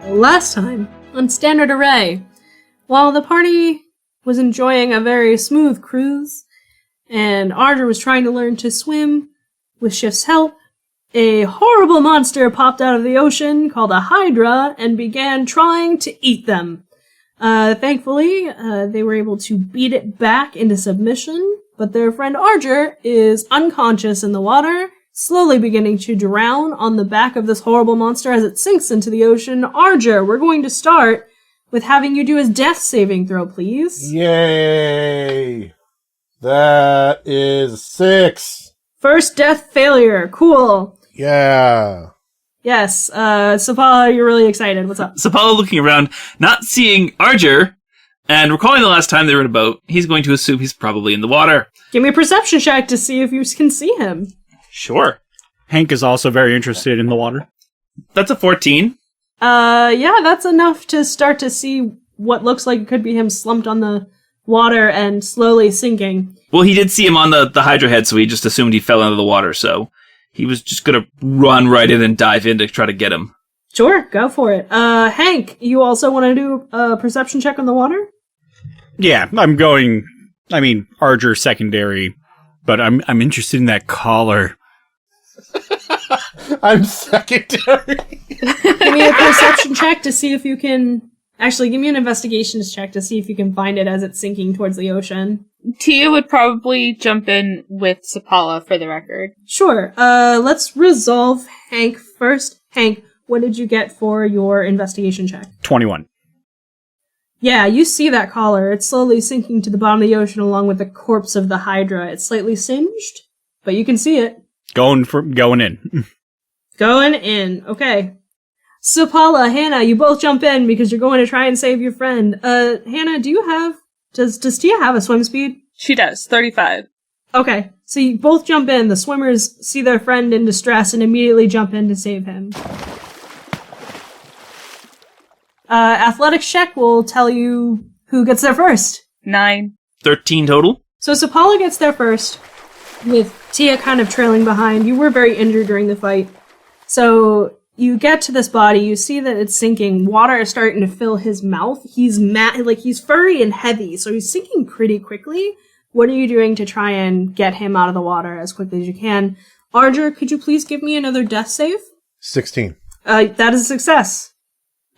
Last time, on Standard Aerei, while the party was enjoying a very smooth cruise, and Arger was trying to learn to swim with Shift's help, a horrible monster popped out of the ocean called a Hydra and began trying to eat them. Thankfully, they were able to beat it back into submission, but their friend Arger is unconscious in the water, slowly beginning to drown on the back of this horrible monster as it sinks into the ocean. Arger, we're going to start with having you do his death saving throw, please. Yay! That is 6. First death failure. Cool. Yeah. Yes, Sapala, you're really excited. What's up? Sapala looking around, not seeing Arger, and recalling the last time they were in a boat, he's going to assume he's probably in the water. Give me a perception check to see if you can see him. Sure. Hank is also very interested in the water. That's a 14. Yeah, that's enough to start to see what looks like it could be him slumped on the water and slowly sinking. Well, he did see him on the Hydra head, so he just assumed he fell into the water, so he was just gonna run right in and dive in to try to get him. Sure, go for it. Hank, you also want to do a perception check on the water? Yeah, Arger secondary, but I'm interested in that collar. I'm secondary. Give me a perception check to see if you can... Actually, give me an investigations check to see if you can find it as it's sinking towards the ocean. Tia would probably jump in with Sapala for the record. Sure. Let's resolve Hank first. Hank, what did you get for your investigation check? 21. Yeah, you see that collar. It's slowly sinking to the bottom of the ocean along with the corpse of the Hydra. It's slightly singed, but you can see it. Going in. Going in. Okay. Sapala, Hannah, you both jump in because you're going to try and save your friend. Hannah, does Tia have a swim speed? She does, 35. Okay, so you both jump in. The swimmers see their friend in distress and immediately jump in to save him. Athletics check will tell you who gets there first. 9. 13 total. So Sapala gets there first, with Tia kind of trailing behind. You were very injured during the fight. So you get to this body, you see that it's sinking. Water is starting to fill his mouth. He's he's furry and heavy, so he's sinking pretty quickly. What are you doing to try and get him out of the water as quickly as you can? Arger, could you please give me another death save? 16. That is a success.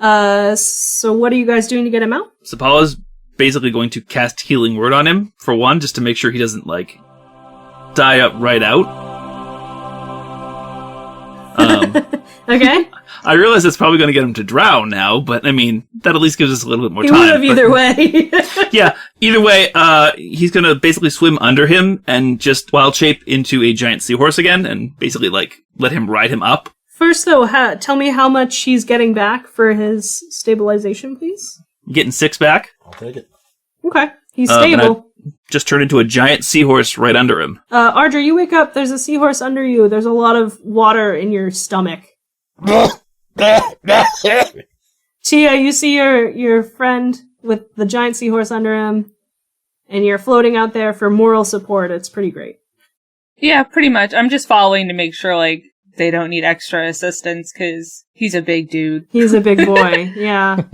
So what are you guys doing to get him out? Sapala's basically going to cast Healing Word on him, for one, just to make sure he doesn't, die up right out. Okay. I realize that's probably going to get him to drown now, but, that at least gives us a little bit more time. He would have either way. Yeah, either way, he's going to basically swim under him and just wild shape into a giant seahorse again and basically, let him ride him up. First, though, tell me how much he's getting back for his stabilization, please. I'm getting 6 back. I'll take it. Okay. He's stable. Just turn into a giant seahorse right under him. Arger, you wake up. There's a seahorse under you. There's a lot of water in your stomach. Tia, you see your friend with the giant seahorse under him, and you're floating out there for moral support. It's pretty great. Yeah, pretty much. I'm just following to make sure, they don't need extra assistance, because he's a big dude. He's a big boy, yeah.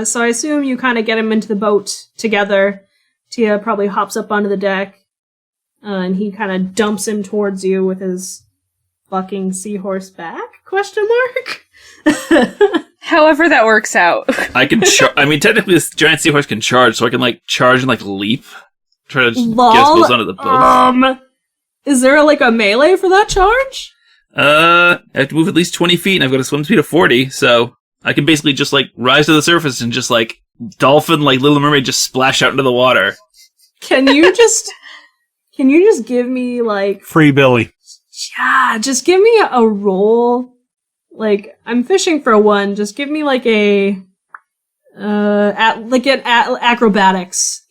So I assume you kind of get him into the boat together. Tia probably hops up onto the deck, and he kind of dumps him towards you with his fucking seahorse back? ? However that works out. I can technically this giant seahorse can charge, so I can, charge and, leap. Try to get us both onto the boat. Is there, a melee for that charge? I have to move at least 20 feet, and I've got a swim speed of 40, so I can basically just, rise to the surface and just, dolphin, Little Mermaid, just splash out into the water. Can you just give me, Free Billy. Yeah, just give me a roll. I'm fishing for one. Just give me, acrobatics.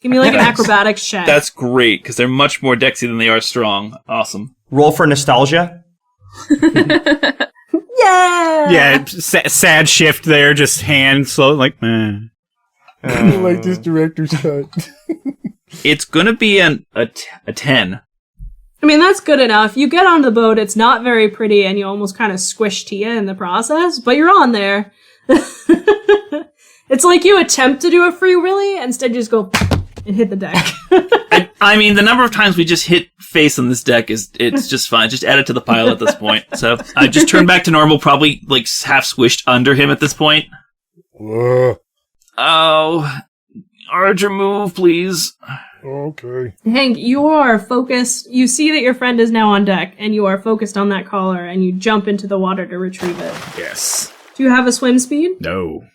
Give me, an acrobatics check. That's great, because they're much more dexy than they are strong. Awesome. Roll for nostalgia. Yeah! Yeah, sad shift there, just hand slow, I like this director's cut. It's gonna be a 10. I mean, that's good enough. You get on the boat, it's not very pretty, and you almost kind of squish Tia in the process, but you're on there. It's like you attempt to do a free willy, instead you just go and hit the deck. I mean, the number of times we just hit face on this deck it's just fine. Just add it to the pile at this point. So I just turned back to normal, probably like half squished under him at this point. Ugh. Oh, Archer, move, please. Okay. Hank, you are focused. You see that your friend is now on deck, and you are focused on that collar, and you jump into the water to retrieve it. Yes. Do you have a swim speed? No.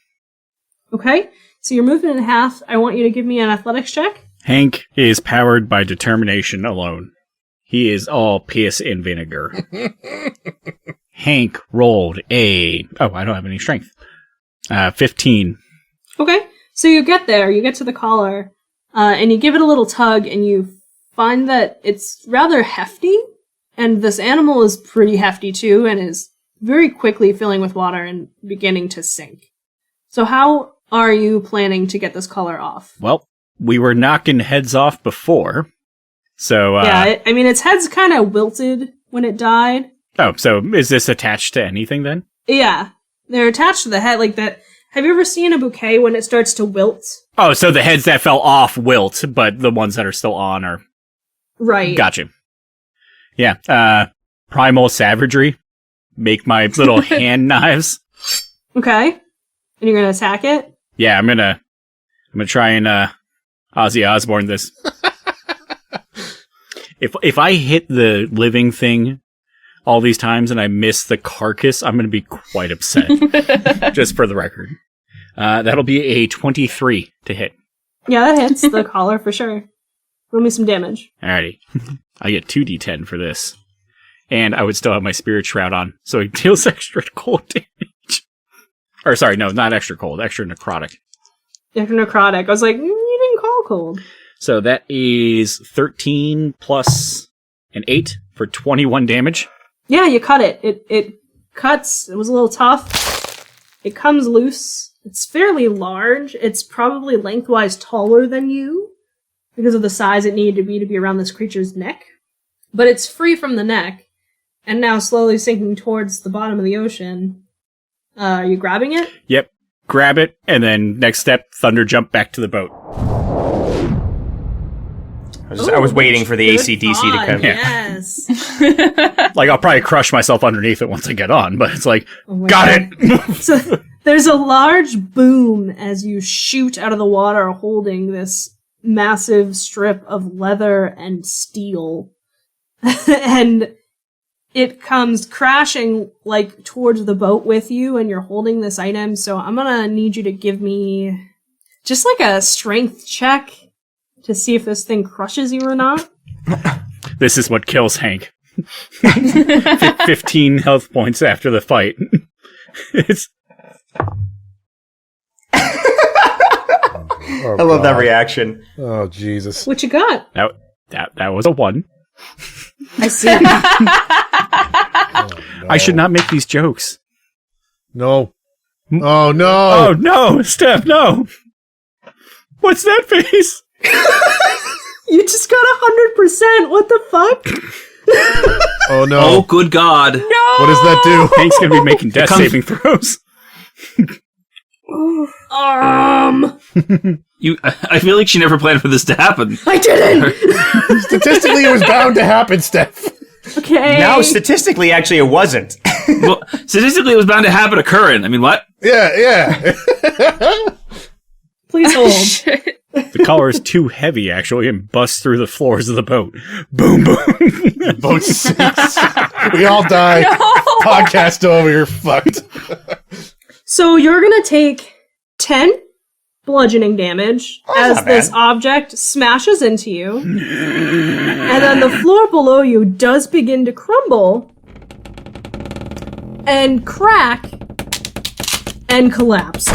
Okay. So you're moving in half. I want you to give me an athletics check. Hank is powered by determination alone. He is all piss and vinegar. Hank rolled a... Oh, I don't have any strength. 15. Okay. So you get there. You get to the collar, and you give it a little tug, and you find that it's rather hefty, and this animal is pretty hefty too, and is very quickly filling with water and beginning to sink. So how are you planning to get this collar off? Well, we were knocking heads off before, so... Yeah, I mean, its head's kind of wilted when it died. Oh, so is this attached to anything then? Yeah, they're attached to the head like that. Have you ever seen a bouquet when it starts to wilt? Oh, so the heads that fell off wilt, but the ones that are still on are... Right. Gotcha. Yeah, primal savagery. Make my little hand knives. Okay. And you're gonna attack it? Yeah, I'm gonna try and Ozzy Osbourne this. If I hit the living thing all these times and I miss the carcass, I'm gonna be quite upset. Just for the record. That'll be a 23 to hit. Yeah, that hits the collar for sure. Roll me some damage. Alrighty. I get 2d10 for this. And I would still have my Spirit Shroud on, so it deals extra cold damage. Or sorry, no, not extra cold, extra necrotic. After necrotic. I was like, you didn't call cold. So that is 13 plus an 8 for 21 damage. Yeah, you cut it. It cuts. It was a little tough. It comes loose. It's fairly large. It's probably lengthwise taller than you because of the size it needed to be around this creature's neck. But it's free from the neck and now slowly sinking towards the bottom of the ocean. Are you grabbing it? Yep. Grab it, and then next step, thunder jump back to the boat. I was waiting for the Good AC/DC to thought, come. Yes. Like, I'll probably crush myself underneath it once I get on, but it's like, Oh my got God. it! So there's a large boom as you shoot out of the water holding this massive strip of leather and steel. And it comes crashing like towards the boat with you, and you're holding this item. So I'm gonna need you to give me just like a strength check to see if this thing crushes you or not. This is what kills Hank. 15 health points after the fight. It's... Oh, I love that God. reaction. Oh, Jesus. What you got? That was a 1. I see. Oh, no. I should not make these jokes. No. Oh, no. Oh, no! Steph, no! What's that face? You just got 100%. What the fuck? Oh, no. Oh, good God. No! What does that do? Hank's gonna be making death comes- saving throws. I feel like she never planned for this to happen. I didn't! Statistically, it was bound to happen, Steph. Okay. Now, statistically, actually, it wasn't. Well, statistically, it was bound to happen occurring. I mean, what? Yeah. Please hold. The collar is too heavy, actually, and busts through the floors of the boat. Boom, boom. Boat sinks. We all die. No! Podcast over. You're fucked. So you're gonna take 10 bludgeoning damage as not this bad. object smashes into you. And then the floor below you does begin to crumble and crack and collapse.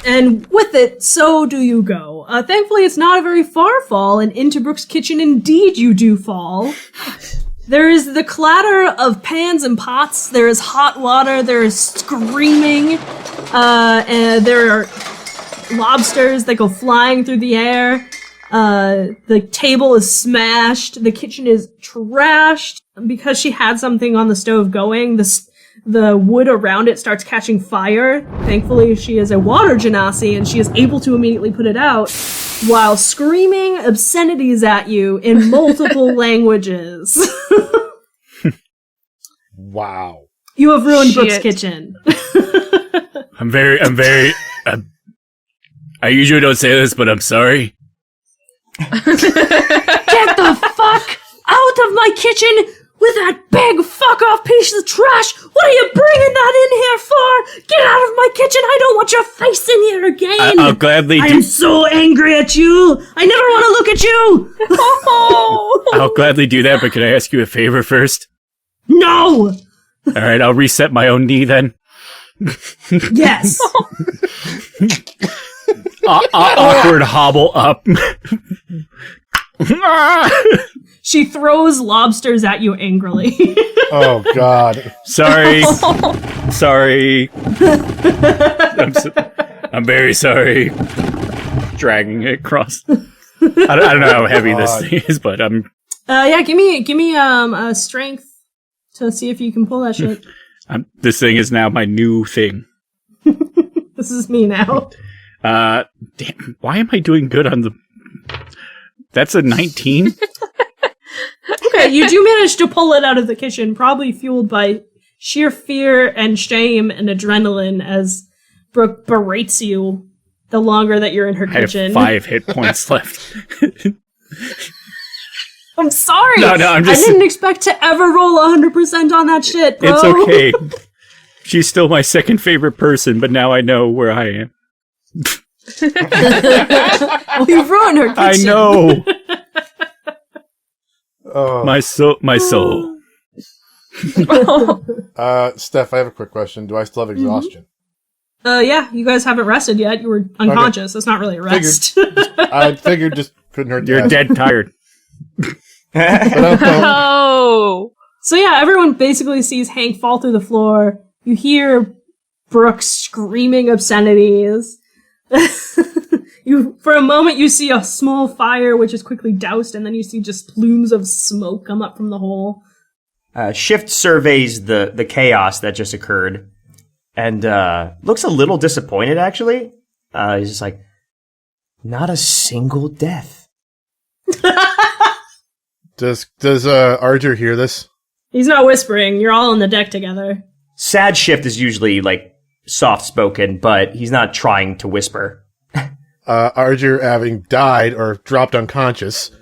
And with it, so do you go. Thankfully, it's not a very far fall, and into Brooke's kitchen indeed you do fall. There is the clatter of pans and pots, there is hot water, there is screaming, and there are lobsters that go flying through the air. The table is smashed. The kitchen is trashed. Because she had something on the stove going, the wood around it starts catching fire. Thankfully, she is a water genasi, and she is able to immediately put it out while screaming obscenities at you in multiple languages. Wow. You have ruined Brooke's Shit. kitchen. I'm very, I usually don't say this, but I'm sorry. Get the fuck out of my kitchen with that big fuck-off piece of trash! What are you bringing that in here for? Get out of my kitchen! I don't want your face in here again! I'll gladly I do. am so angry at you! I never want to look at you! I'll gladly do that, but can I ask you a favor first? No! All right, I'll reset my own knee then. Yes! Awkward hobble up. She throws lobsters at you angrily. Oh, God. Sorry. Sorry. I'm very sorry. Dragging it across. I don't know how heavy this thing is, but I'm. Yeah, give me a strength to see if you can pull that shit. This thing is now my new thing. This is me now. Damn. Why am I doing good on the? That's a 19. Okay, you do manage to pull it out of the kitchen, probably fueled by sheer fear and shame and adrenaline as Brooke berates you the longer that you're in her I have kitchen. 5 hit points left. I'm sorry. No, I'm just. I didn't expect to ever roll 100% on that shit, bro. It's okay. She's still my second favorite person, but now I know where I am. Well, you've ruined her kitchen. I know. Oh. My soul. Steph, I have a quick question. Do I still have exhaustion? Yeah, you guys haven't rested yet. You were unconscious. That's not really a rest. I figured just couldn't hurt. You're dead tired. Oh. So yeah, everyone basically sees Hank fall through the floor. You hear Brooke screaming obscenities. For a moment, you see a small fire, which is quickly doused, and then you see just plumes of smoke come up from the hole. Shift surveys the chaos that just occurred, and looks a little disappointed. Actually, he's just like, not a single death. Does Arger hear this? He's not whispering. You're all on the deck together. Sad Shift is usually like soft spoken, but he's not trying to whisper. Arger, having died or dropped unconscious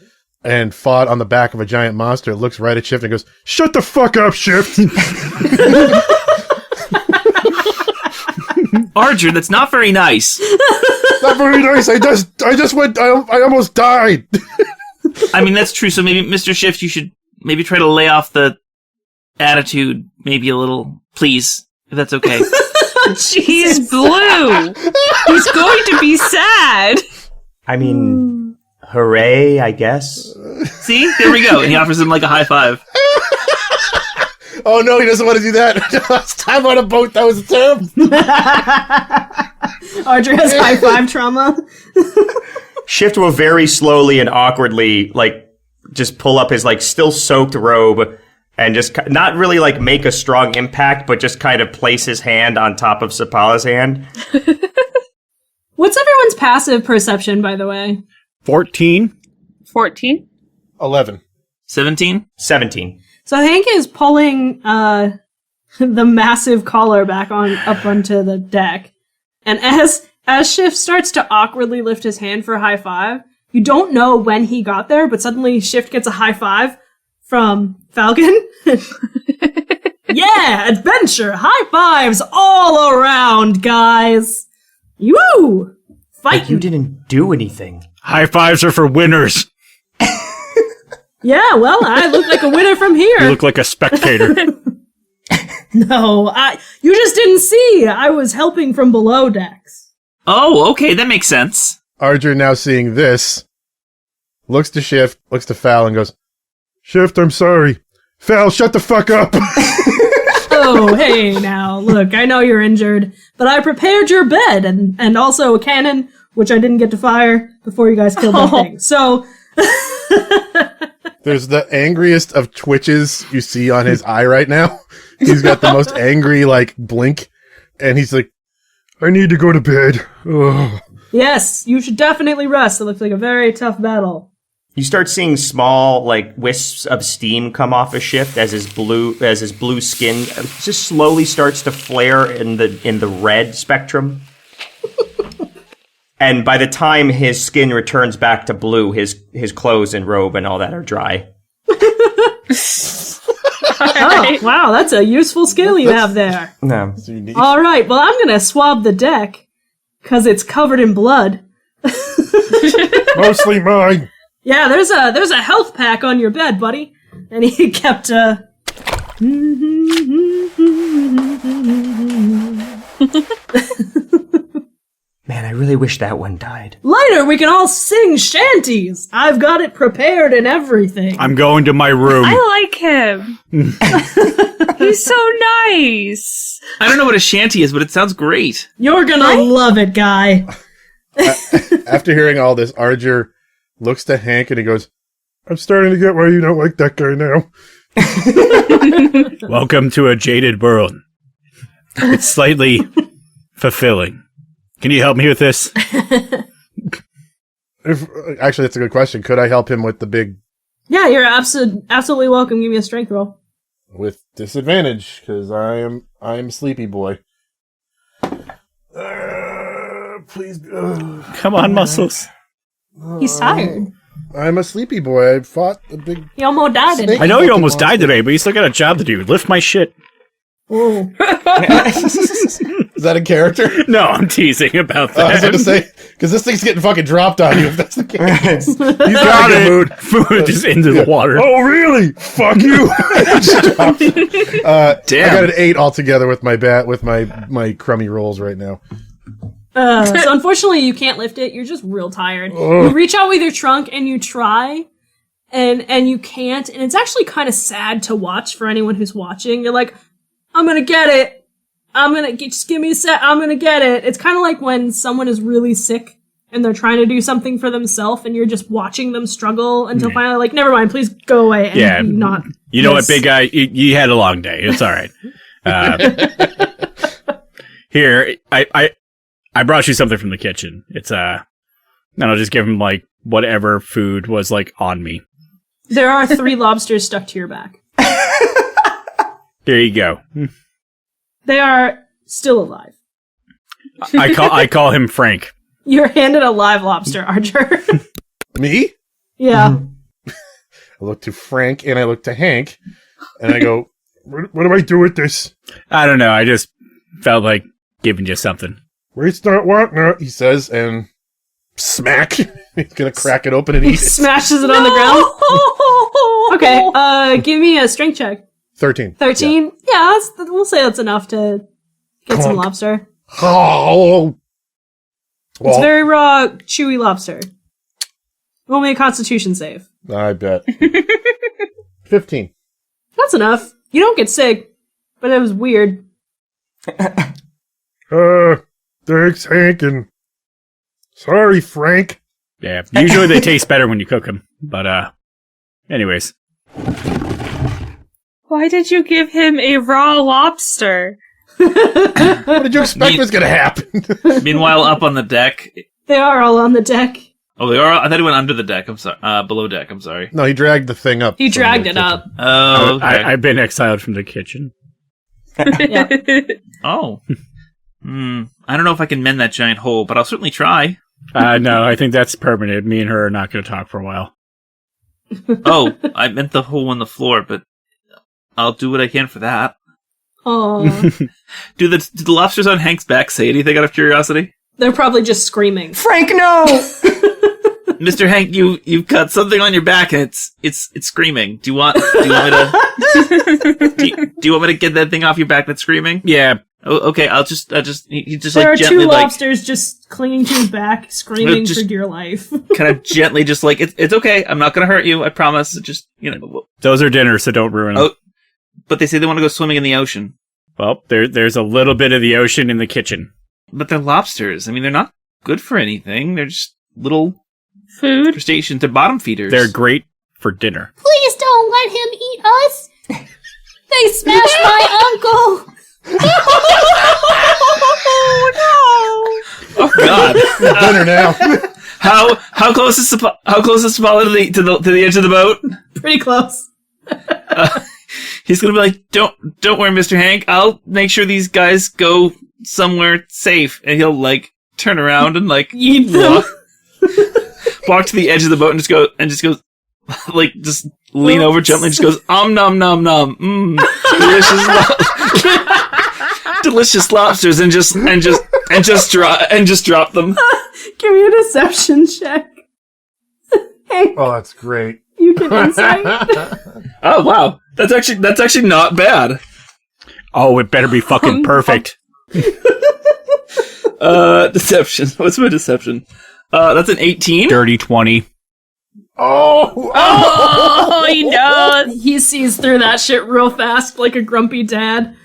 and fought on the back of a giant monster, looks right at Shift and goes, "Shut the fuck up, Shift!" Archer, that's not very nice. Not very nice. I just went. I almost died. I mean, that's true. So maybe, Mr. Shift, you should maybe try to lay off the attitude maybe a little, please, if that's okay. He's blue. He's going to be sad. I mean, hooray, I guess. See? There we go. And he offers him like a high five. Oh no, he doesn't want to do that. Last time on a boat, that was terrible. Audrey has high five trauma. Shift will very slowly and awkwardly, like, just pull up his, like, still soaked robe and just not really, like, make a strong impact, but just kind of place his hand on top of Sapala's hand. What's everyone's passive perception, by the way? 14. 14. 11. 17? 17. So Hank is pulling the massive collar back up onto the deck. And as Shift starts to awkwardly lift his hand for a high five, you don't know when he got there, but suddenly Shift gets a high five from Falcon. Yeah, adventure, high fives all around, guys. Woo! Fight! But you didn't do anything. High fives are for winners. Yeah, well, I look like a winner from You here. look like a spectator. No, you just didn't see. I was helping from below decks. Oh, okay, that makes sense. Arger, now seeing this, looks to Shift, looks to Fal, and goes, "Shift, I'm sorry. Fal, shut the fuck up." Oh, hey, now, look, I know you're injured, but I prepared your bed and also a cannon which I didn't get to fire before you guys killed that thing. So There's the angriest of twitches you see on his eye right now. He's got the most angry, like, blink. And he's like, I need to go to bed. Ugh. yes, you should definitely rest. It looks like a very tough battle. You start seeing small, like, wisps of steam come off his shift as his blue skin just slowly starts to flare in the red spectrum. And by the time his skin returns back to blue, his clothes and robe and all that are dry. Oh, wow, that's a useful skill you have there. No. All right, well, I'm going to swab the deck because it's covered in blood. Mostly mine. Yeah, there's a health pack on your bed, buddy. And he kept, Man, I really wish that one died. Later, we can all sing shanties. I've got it prepared and everything. I'm going to my room. I like him. He's so nice. I don't know what a shanty is, but it sounds great. You're gonna love it, guy. After hearing all this, Arger looks to Hank and he goes, I'm starting to get why you don't like that guy now. Welcome to a jaded world. It's slightly fulfilling. Can you help me with this? Actually, that's a good question. Could I help him with the big... Yeah, you're absolutely welcome. Give me a strength roll. With disadvantage, because I am a sleepy boy. Please... Come on, muscles. He's tired. I'm a sleepy boy. I fought a big... He almost died today. Snake. I know you almost died today, but you still got a job to do. Lift my shit. Oh. Is that a character? No, I'm teasing about I was that. going to say, because this thing's getting fucking dropped on you if that's the case. He's Got got a it. mood. Food just into the water. Oh, really? Fuck you. Damn. I got an 8 altogether with my crummy rolls right now. So unfortunately, you can't lift it. You're just real tired. You reach out with your trunk and you try, and you can't. And it's actually kind of sad to watch for anyone who's watching. You're like, I'm gonna get it. Just give me a sec. I'm gonna get it. It's kind of like when someone is really sick and they're trying to do something for themselves, and you're just watching them struggle until finally, like, never mind, please go away. And Yeah. you not. You know what, big guy? You had a long day. It's all right. Here, I brought you something from the kitchen. It's and I'll just give him like whatever food was like on me. There are 3 lobsters stuck to your back. There you go. They are still alive. I call him Frank. You're handed a live lobster, Archer. Me? Yeah. I look to Frank and I look to Hank and I go, what do I do with this? I don't know. I just felt like giving you something. Waste not, want not, he says, and smack. He's going to crack it open and He eat it. smashes it on the ground. Okay, give me a strength check. 13. 13? Yeah, we'll say that's enough to get some Clunk. lobster. Oh! It's Well, very raw, chewy lobster. Roll me a constitution save. I bet. 15. That's enough. You don't get sick, but it was weird. Thanks, Hank, and sorry, Frank. Yeah. Usually they taste better when you cook them. But, anyways. Why did you give him a raw lobster? What did you expect was going to happen? Meanwhile, up on the deck. They are all on the deck. Oh, they are. I thought he went under the deck. I'm sorry. Below deck. I'm sorry. No, he dragged the thing up. He from dragged the it kitchen. up. Oh, okay. I've been exiled from the kitchen. Yeah. Oh. I don't know if I can mend that giant hole, but I'll certainly try. No, I think that's permanent. Me and her are not going to talk for a while. Oh, I meant the hole in the floor, but I'll do what I can for that. Oh, Do the lobsters on Hank's back say anything out of curiosity? they're probably just screaming. Frank, no! Mr. Hank, you've got something on your back and it's screaming. Do you want me to do you want me to get that thing off your back that's screaming? Yeah. Oh, okay, he just There like are gently 2 like lobsters just clinging to his back, screaming Just- for dear life. kind of gently just like it's okay. I'm not going to hurt you. I promise. Just, Those are dinner, so don't ruin them. Oh. But they say they want to go swimming in the ocean. Well, there's a little bit of the ocean in the kitchen. But they're lobsters. I mean, they're not good for anything. They're just little Food. crustaceans. They're bottom feeders. They're great for dinner. Please don't let him eat us. They smashed my uncle. Oh God! Dinner now. How close is Apollo to the edge of the boat? Pretty close. He's gonna be like, don't worry, Mr. Hank. I'll make sure these guys go somewhere safe, and he'll like turn around and like Eat them. walk to the edge of the boat and just goes like just lean over gently and just goes nom nom nom delicious delicious lobsters and just drop them. Give me a deception check. Hey, Oh, that's great. you can insight. Oh wow, that's actually not bad. Oh, it better be fucking perfect. Deception. What's my deception? That's an 18. Dirty 20. Oh, he knows. He sees through that shit real fast, like a grumpy dad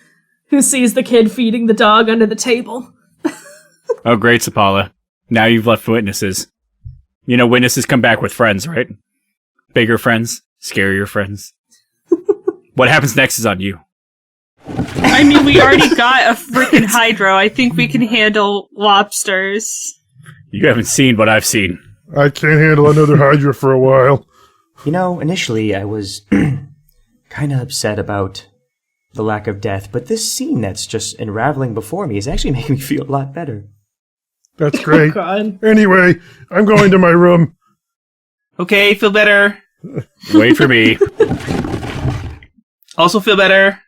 who sees the kid feeding the dog under the table. Oh, great, Sapala. Now you've left witnesses. You know, witnesses come back with friends, right? Bigger friends, scarier friends. What happens next is on you. I mean, we already got a freaking hydro. I think we can handle lobsters. You haven't seen what I've seen. I can't handle another Hydra for a while. You know, initially I was kind of upset about the lack of death, but this scene that's just unraveling before me is actually making me feel a lot better. That's great. God. Anyway, I'm going to my room. Okay, feel better. Wait for me. Also feel better.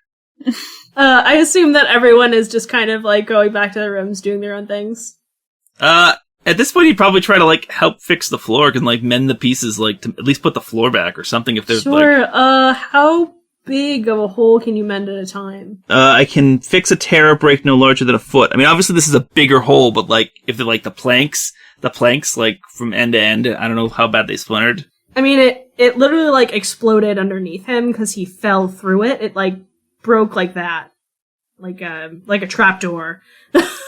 I assume that everyone is just kind of like going back to their rooms, doing their own things. At this point, you'd probably try to like help fix the floor and like mend the pieces, like to at least put the floor back or something. If there's Sure. How big of a hole can you mend at a time? I can fix a tear or break no larger than a foot. I mean, obviously this is a bigger hole, but like if they're like the planks like from end to end, I don't know how bad they splintered. I mean, it literally like exploded underneath him because he fell through it. It like broke like that, like a trapdoor.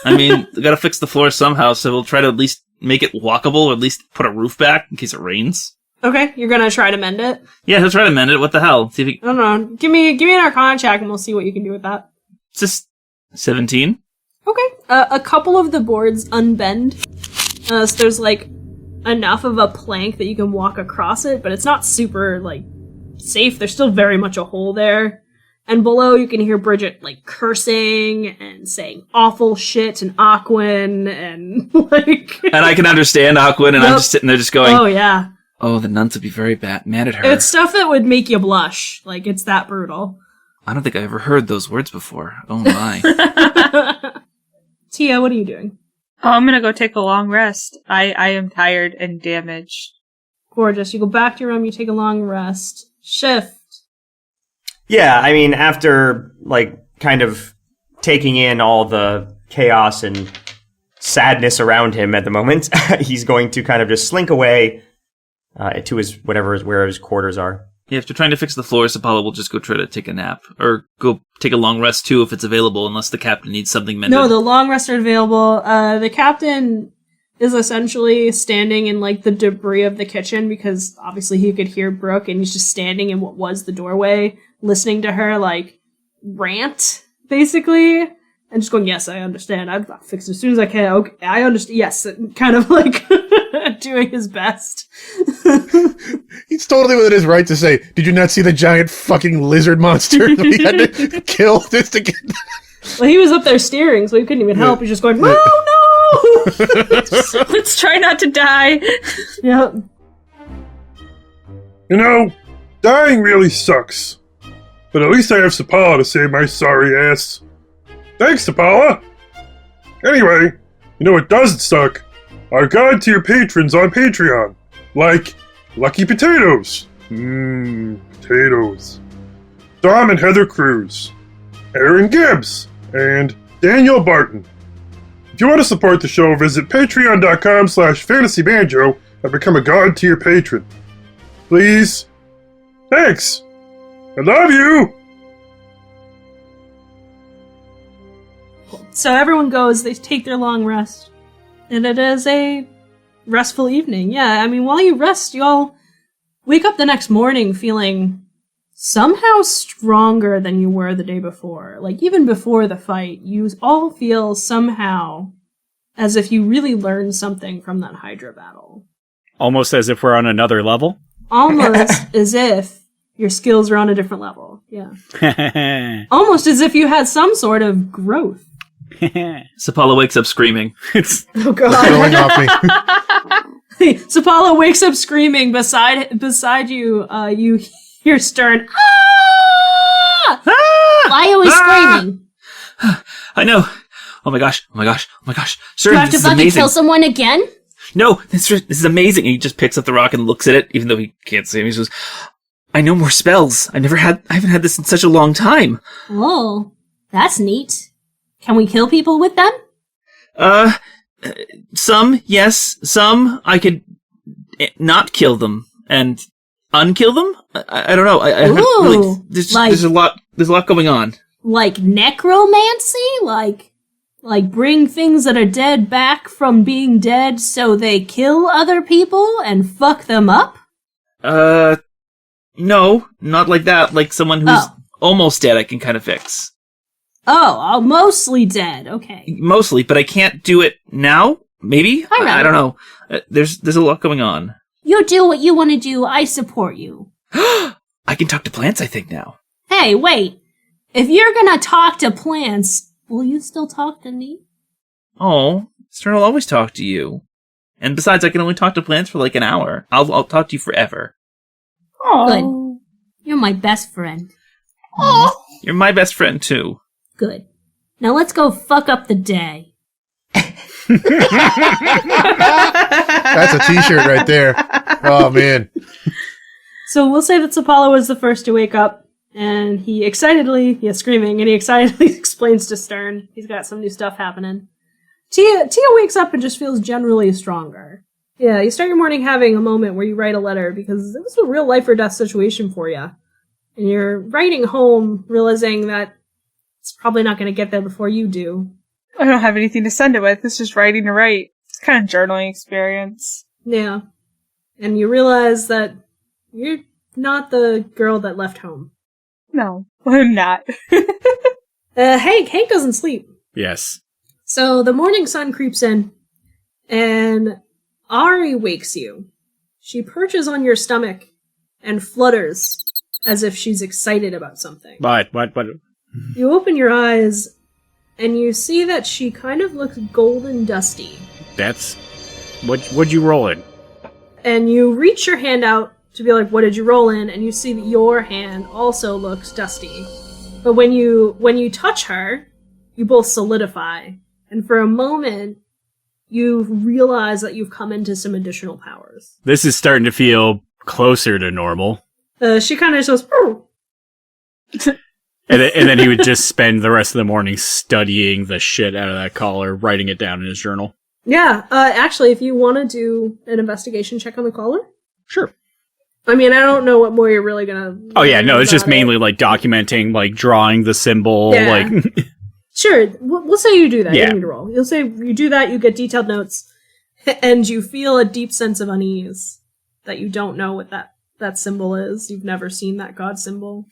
I mean, we gotta fix the floor somehow, so we'll try to at least make it walkable, or at least put a roof back in case it rains. Okay, you're gonna try to mend it. Yeah, he'll try to mend it. What the hell? See if he... I don't know. Give me an Arcana check, and we'll see what you can do with that. It's just 17. Okay. A couple of the boards unbend, so there's like enough of a plank that you can walk across it, but it's not super like safe. There's still very much a hole there. And below, you can hear Bridget, like, cursing and saying awful shit and Aquin and, like... And I can understand Aquin, and I'm just sitting there just going, oh, yeah. oh, the nuns would be very mad at her. It's stuff that would make you blush. Like, it's that brutal. I don't think I ever heard those words before. Oh, my. Tia, what are you doing? Oh, I'm gonna go take a long rest. I am tired and damaged. Gorgeous. You go back to your room, you take a long rest. Shift. Yeah, I mean, after, like, kind of taking in all the chaos and sadness around him at the moment, he's going to kind of just slink away to where his quarters are. Yeah, if you're trying to fix the floor, Sapala will just go try to take a nap. Or go take a long rest, too, if it's available, unless the captain needs something mended. No, the long rests are available. The captain is essentially standing in, like, the debris of the kitchen, because obviously he could hear Brooke, and he's just standing in what was the doorway, listening to her, like, rant, basically, and just going, yes, I understand, I'll fix it as soon as I can, okay, I understand, yes, kind of, like, doing his best. He's totally within his right to say, did you not see the giant fucking lizard monster we had to kill just to get... Well, he was up there steering, so he couldn't even help, he's just going, no! Let's try not to die. Yep. You know, dying really sucks. But at least I have Sapala to save my sorry ass. Thanks, Sapala! Anyway, you know what doesn't suck? Our guide to your patrons on Patreon. Like, Lucky Potatoes. Potatoes. Dom and Heather Cruz. Aaron Gibbs. And Daniel Barton. If you want to support the show, visit patreon.com/fantasybanjo and become a God tier patron. Please. Thanks. I love you. So everyone goes, they take their long rest. And it is a restful evening. Yeah, I mean, while you rest, you all wake up the next morning feeling somehow stronger than you were the day before. Like, even before the fight, you all feel somehow as if you really learned something from that Hydra battle. Almost as if we're on another level. Almost as if your skills are on a different level. Yeah. Almost as if you had some sort of growth. Sapala wakes up screaming. Oh god. What's going off me? Sapala wakes up screaming. Beside you, you hear Stern. Ah! Why are we screaming? I know. Oh my gosh. Oh my gosh. Oh my gosh. Sir, Do I have to this is fucking amazing. kill someone again? No, this is amazing. And he just picks up the rock and looks at it, even though he can't see him. He says, I know more spells. I haven't had this in such a long time. Oh, that's neat. Can we kill people with them? Some, yes. Some, I could not kill them and unkill them. I don't know. I haven't really, there's a lot going on. Like necromancy? Like bring things that are dead back from being dead so they kill other people and fuck them up? No, not like that. Like someone who's almost dead I can kind of fix. Oh, mostly dead. Okay. Mostly, but I can't do it now? Maybe? I don't know. There's a lot going on. You do what you want to do. I support you. I can talk to plants, I think, now. Hey, wait. If you're gonna talk to plants, will you still talk to me? Oh, Stern will always talk to you. And besides, I can only talk to plants for like an hour. I'll talk to you forever. Good. You're my best friend. You're my best friend, too. Good. Now let's go fuck up the day. That's a t-shirt right there. Oh, man. So we'll say that Sapala was the first to wake up, and he excitedly, screaming, and he excitedly explains to Stern he's got some new stuff happening. Tia wakes up and just feels generally stronger. Yeah, you start your morning having a moment where you write a letter because it was a real life or death situation for you. And you're writing home, realizing that it's probably not going to get there before you do. I don't have anything to send it with. It's just writing to write. It's kind of journaling experience. Yeah. And you realize that you're not the girl that left home. No, I'm not. Hank doesn't sleep. Yes. So the morning sun creeps in, and Aerei wakes you. She perches on your stomach and flutters as if she's excited about something. What? You open your eyes, and you see that she kind of looks golden dusty. That's... What'd you roll in? And you reach your hand out to be like, what did you roll in? And you see that your hand also looks dusty. But when you touch her, you both solidify. And for a moment, you realize that you've come into some additional powers. This is starting to feel closer to normal. She kind of just goes, oh. And then he would just spend the rest of the morning studying the shit out of that collar, writing it down in his journal. Yeah, actually, if you want to do an investigation check on the collar. Sure. I mean, I don't know what more you're really gonna... Oh yeah, no, it's just mainly like documenting, like drawing the symbol, Yeah. like... Sure, we'll say you do that. You Yeah. don't need to roll. You'll say you do that, you get detailed notes, and you feel a deep sense of unease that you don't know what that symbol is. You've never seen that god symbol.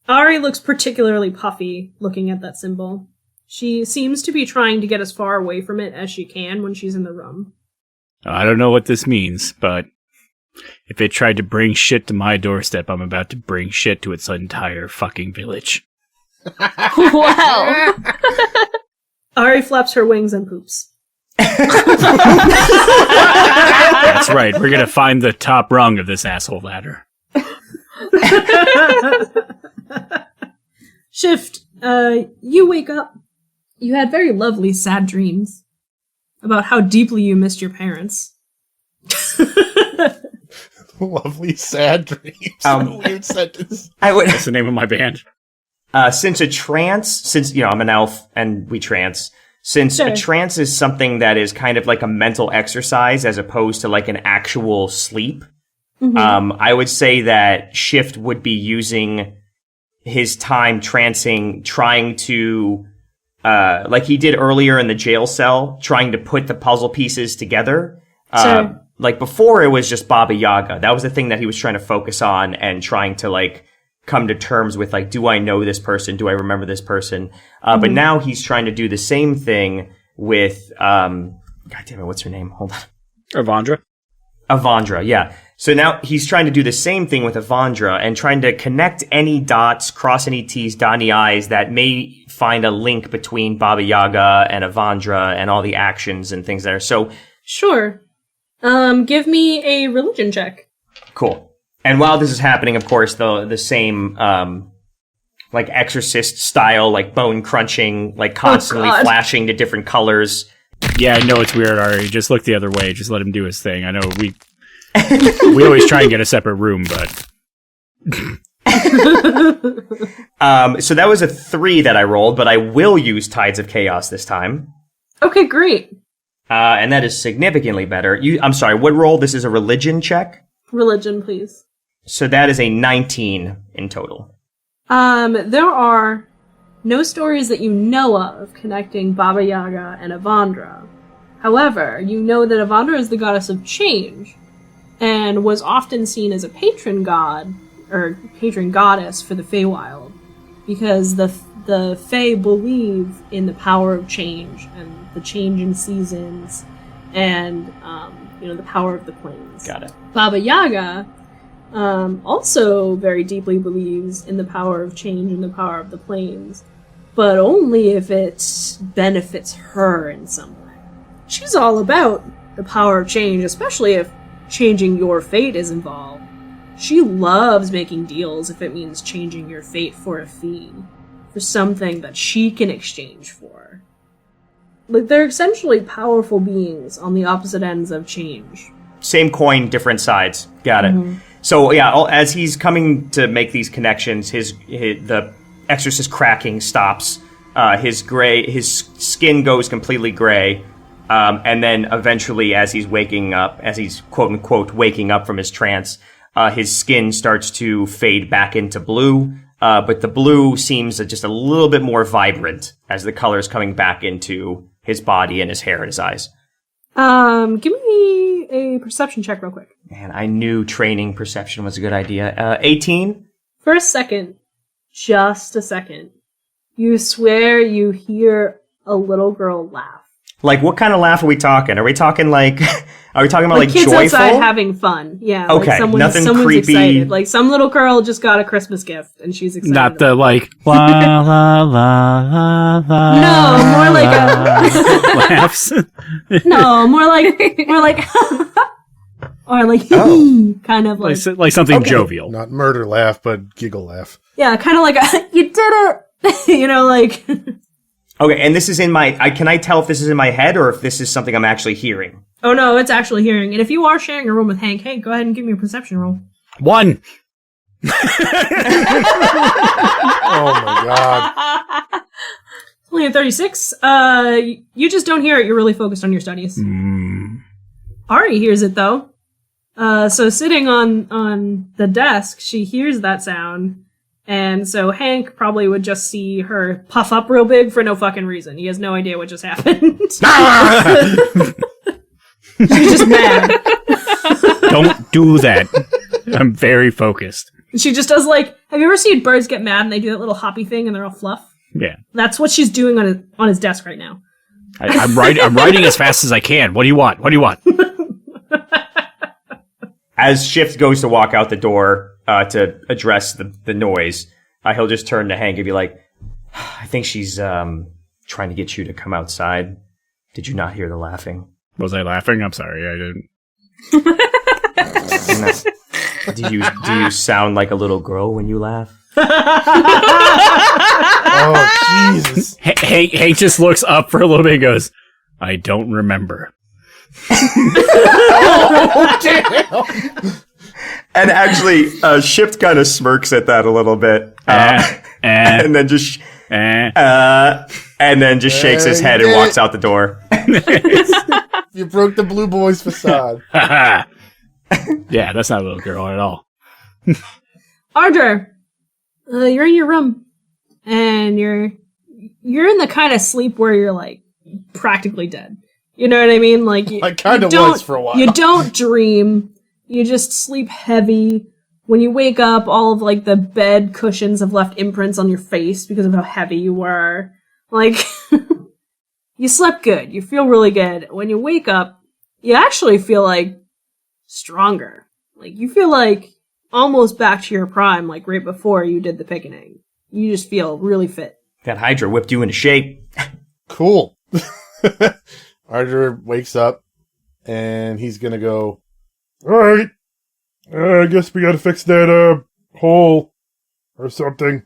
Aerei looks particularly puffy looking at that symbol. She seems to be trying to get as far away from it as she can when she's in the room. I don't know what this means, but if it tried to bring shit to my doorstep, I'm about to bring shit to its entire fucking village. Wow. Aerei flaps her wings and poops. That's right, we're gonna find the top rung of this asshole ladder. Shift, you wake up. You had very lovely sad dreams about how deeply you missed your parents. Lovely sad dreams. What a weird sentence. That's the name of my band. Since I'm an elf and we trance, since Sure. a trance is something that is kind of like a mental exercise as opposed to like an actual sleep, I would say that Shift would be using his time trancing, trying to like he did earlier in the jail cell, trying to put the puzzle pieces together. Sure. Like before it was just Baba Yaga. That was the thing that he was trying to focus on and trying to like come to terms with, like, do I know this person? Do I remember this person? But now he's trying to do the same thing with, God damn it, what's her name? Hold on. Avandra, yeah. So now he's trying to do the same thing with Avandra and trying to connect any dots, cross any T's, dot any I's that may find a link between Baba Yaga and Avandra and all the actions and things there. So Sure. Give me a religion check. cool. And while this is happening, of course, the same like exorcist style, like bone crunching, like constantly flashing to different colors. Yeah, I know it's weird, Ari. Just look the other way. Just let him do his thing. I know we always try and get a separate room, but so that was a 3 that I rolled, but I will use Tides of Chaos this time. Okay, great. And that is significantly better. I'm sorry, what roll? This is a religion check? Religion, please. So that is a 19 in total. There are no stories that you know of connecting Baba Yaga and Avandra. However, you know that Avandra is the goddess of change, and was often seen as a patron god, or patron goddess for the Feywild, because the Fey believe in the power of change, and the change in seasons, and, the power of the plains. Got it. Baba Yaga also very deeply believes in the power of change and the power of the plains, but only if it benefits her in some way. She's all about the power of change, especially if changing your fate is involved. She loves making deals if it means changing your fate for a fee, for something that she can exchange for. Like, they're essentially powerful beings on the opposite ends of change. Same coin, different sides. Got it. So yeah, as he's coming to make these connections, the exorcist cracking stops. His skin goes completely gray, and then eventually, as he's waking up, as he's quote unquote waking up from his trance, his skin starts to fade back into blue. But the blue seems just a little bit more vibrant as the color's coming back into his body and his hair and his eyes. Give me a perception check real quick. Man, I knew training perception was a good idea. 18? For a second, just a second, you swear you hear a little girl laugh. Like, what kind of laugh are we talking? Are we talking like kids joyful? outside having fun. Yeah. Okay, like nothing someone's creepy. excited. Like, some little girl just got a Christmas gift and she's excited. not the like la la la la la. No, more like laughs. No, more like or like kind of like something jovial. Not murder laugh, but giggle laugh. Yeah, kind of like you did it. Like. Okay, and this is in my... can I tell if this is in my head or if this is something I'm actually hearing? Oh no, it's actually hearing. And if you are sharing a room with Hank, go ahead and give me a perception roll. 1. Oh my god. It's only a 36. You just don't hear it. You're really focused on your studies. Ari hears it though. So sitting on the desk, she hears that sound. And so Hank probably would just see her puff up real big for no fucking reason. He has no idea what just happened. She's just mad. Don't do that. I'm very focused. She just does like, have you ever seen birds get mad and they do that little hoppy thing and they're all fluff? Yeah. That's what she's doing on his desk right now. I'm writing as fast as I can. What do you want? As Shift goes to walk out the door to address the noise, he'll just turn to Hank and be like, I think she's trying to get you to come outside. Did you not hear the laughing? Was I laughing? I'm sorry, I didn't. Do you sound like a little girl when you laugh? Oh, Jesus. Hank just looks up for a little bit and goes, I don't remember. Oh, damn. And actually, Shift kind of smirks at that a little bit, and then just shakes his head and walks out the door. You broke the Blue Boys facade. Yeah, that's not a little girl at all. Ardra, you're in your room, and you're in the kind of sleep where you're like practically dead. You know what I mean? Like I kind of you don't- was for a while. You don't dream. You just sleep heavy. When you wake up, all of like the bed cushions have left imprints on your face because of how heavy you were. Like you slept good. You feel really good. When you wake up, you actually feel like stronger. Like you feel like almost back to your prime, like right before you did the picketing. You just feel really fit. That Hydra whipped you into shape. Cool. Archer wakes up and he's gonna go, Alright. I guess we gotta fix that, hole. Or something.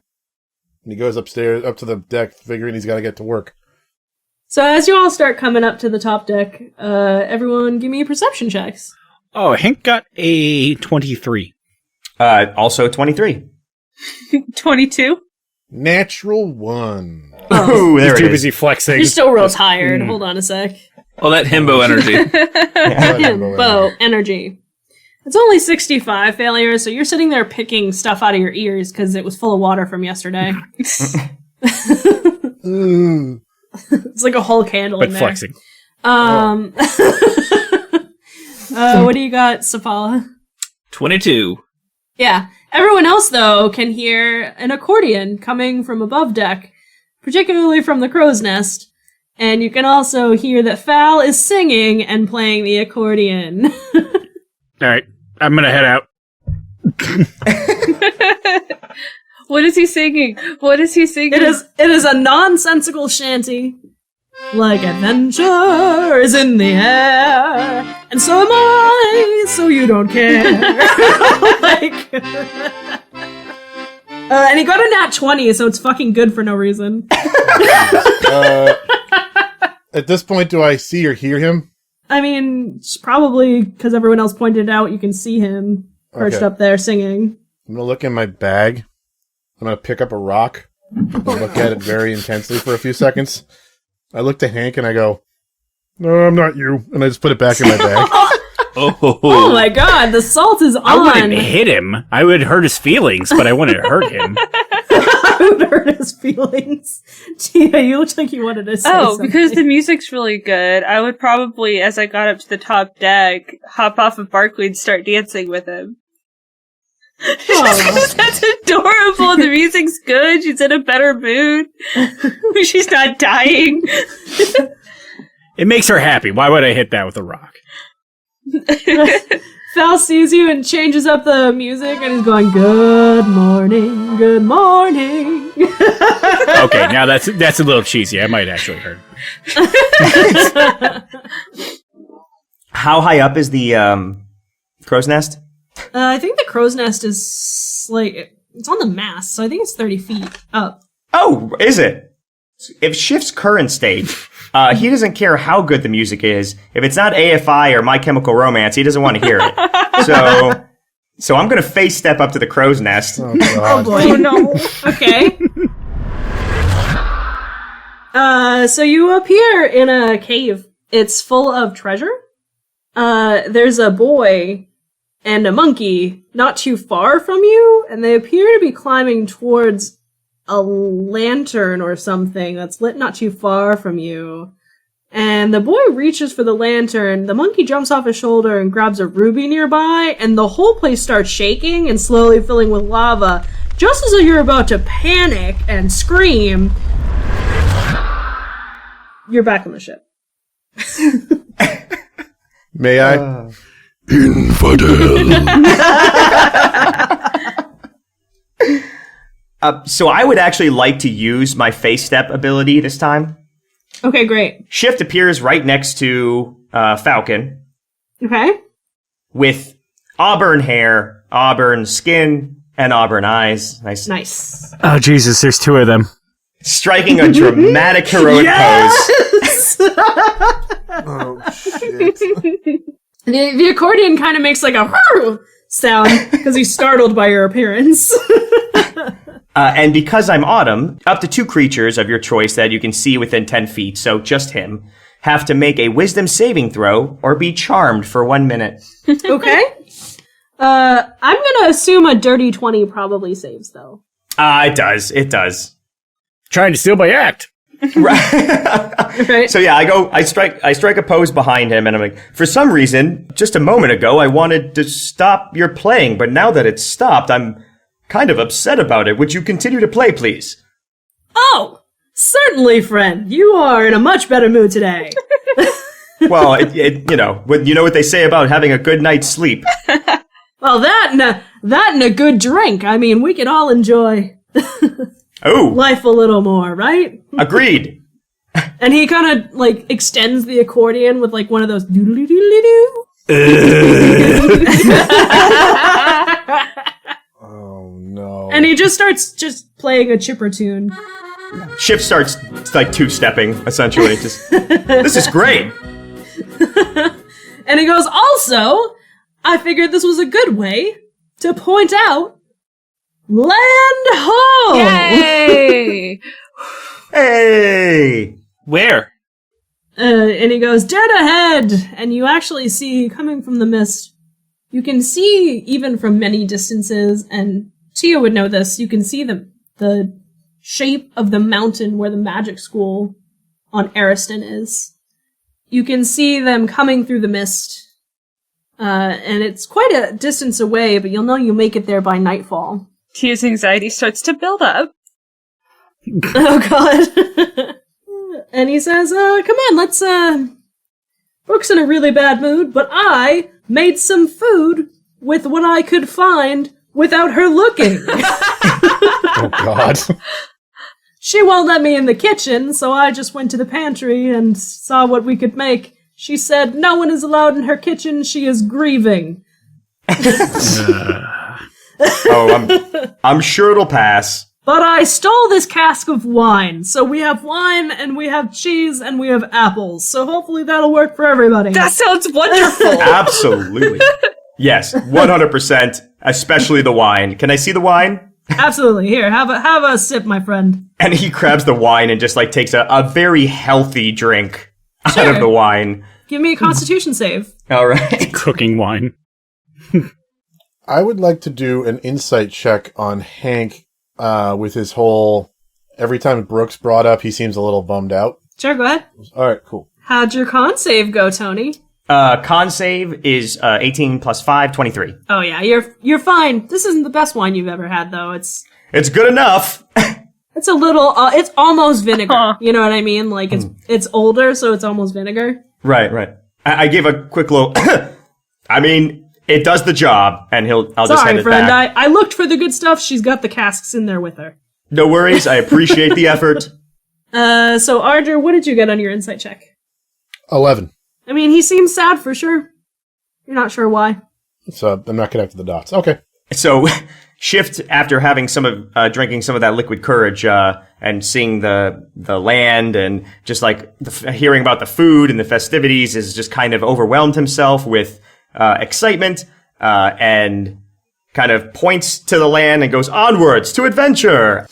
and he goes upstairs, up to the deck, figuring he's gotta get to work. So as you all start coming up to the top deck, everyone give me perception checks. Oh, Hank got a 23. Also 23. 22. Natural 1. Ooh, there He's it too is. busy flexing. You're still real tired. Hold on a sec. Oh, that himbo energy. Bow energy. It's only 65 failures, so you're sitting there picking stuff out of your ears because it was full of water from yesterday. Ooh. It's like a whole candle but in there. flexing. What do you got, Sapala? 22. Yeah. Everyone else, though, can hear an accordion coming from above deck, particularly from the crow's nest. And you can also hear that Fal is singing and playing the accordion. All right, I'm gonna head out. What is he singing? What is he singing? It is a nonsensical shanty. Like adventure is in the air, and so am I, so you don't care. Like, and he got a nat 20, so it's fucking good for no reason. At this point, do I see or hear him? I mean, it's probably because everyone else pointed it out, you can see him perched Okay. up there singing. I'm gonna look in my bag. I'm gonna pick up a rock. I'm gonna look at it very intensely for a few seconds. I look to Hank and I go, No, I'm not you. and I just put it back in my bag. Oh my god, the salt is on! I wouldn't hit him. I would hurt his feelings, but I wouldn't hurt him. I would hurt his feelings. Tia, you looked like you wanted to say Oh, something. because the music's really good. I would probably, as I got up to the top deck, hop off of Barkley and start dancing with him. Oh. That's adorable. The music's good. She's in a better mood. She's not dying. It makes her happy. Why would I hit that with a rock? Fal sees you and changes up the music and is going, good morning, good morning. Okay, now that's a little cheesy. I might actually hurt him. How high up is the crow's nest? I think the crow's nest is like, it's on the mast, so I think it's 30 feet up. Oh, is it? If Shift's current state, he doesn't care how good the music is. If it's not AFI or My Chemical Romance, he doesn't want to hear it. So I'm going to face step up to the crow's nest. Oh, God. Boy. Oh no. Okay. So you appear in a cave. It's full of treasure. There's a boy and a monkey not too far from you, and they appear to be climbing towards a lantern or something that's lit not too far from you. And the boy reaches for the lantern, the monkey jumps off his shoulder and grabs a ruby nearby, and the whole place starts shaking and slowly filling with lava. Just as you're about to panic and scream, you're back on the ship. May I? So I would actually like to use my face step ability this time. Okay, great. Shift appears right next to Falcon Okay. with auburn hair, auburn skin, and auburn eyes. Nice. Oh, Jesus, there's two of them. Striking a dramatic heroic pose. Oh, shit. The accordion kind of makes like a sound because he's startled by your appearance. And because I'm Autumn, up to 2 creatures of your choice that you can see within 10 feet, so just him, have to make a wisdom saving throw or be charmed for 1 minute. Okay. I'm gonna assume a dirty 20 probably saves though. It does. It does. Trying to steal my act. Right. So yeah, I strike a pose behind him, and I'm like, for some reason, just a moment ago, I wanted to stop your playing, but now that it's stopped, I'm kind of upset about it. Would you continue to play, please? Oh, certainly, friend. You are in a much better mood today. Well, you know what they say about having a good night's sleep. Well, that and a good drink. I mean, we can all enjoy life a little more, right? Agreed. And he kind of, like, extends the accordion with, like, one of those doodly-doodly-doo. Oh, no. And he just starts playing a chipper tune. Shift starts, like, two-stepping, essentially. Just, this is great. And he goes, also, I figured this was a good way to point out land ho! Yay! Hey! Where? And he goes, dead ahead! And you actually see, coming from the mist, you can see, even from many distances, and Tia would know this, you can see the shape of the mountain where the magic school on Ariston is. You can see them coming through the mist, and it's quite a distance away, but you'll know you make it there by nightfall. Tia's anxiety starts to build up. Oh, God. And he says, come on, let's, Brooke's in a really bad mood, but I made some food with what I could find without her looking. Oh, God. She won't let me in the kitchen, so I just went to the pantry and saw what we could make. She said, no one is allowed in her kitchen, she is grieving. I'm sure it'll pass. But I stole this cask of wine, so we have wine, and we have cheese, and we have apples, so hopefully that'll work for everybody. That sounds wonderful! Absolutely. Yes, 100%, especially the wine. Can I see the wine? Absolutely. Here, have a sip, my friend. And he grabs the wine and just, like, takes a very healthy drink out of the wine. Give me a constitution save. All right. Cooking wine. I would like to do an insight check on Hank with his whole... Every time Brooks brought up, he seems a little bummed out. Sure, go ahead. All right, cool. How'd your con save go, Tony? Con save is 18 plus 5, 23. Oh yeah, you're fine. This isn't the best wine you've ever had, though. It's good enough. It's a little. It's almost vinegar. Huh. You know what I mean? Like it's older, so it's almost vinegar. Right. I gave a quick little. I mean, it does the job, and I'll just hand Sorry, it friend. back. I looked for the good stuff. She's got the casks in there with her. No worries. I appreciate the effort. So Ardra, what did you get on your insight check? 11. I mean, he seems sad for sure. You're not sure why. So I'm not connecting the dots. Okay. So, Shift, after having drinking some of that liquid courage, and seeing the land and just like hearing about the food and the festivities, is just kind of overwhelmed himself with excitement, and kind of points to the land and goes onwards to adventure.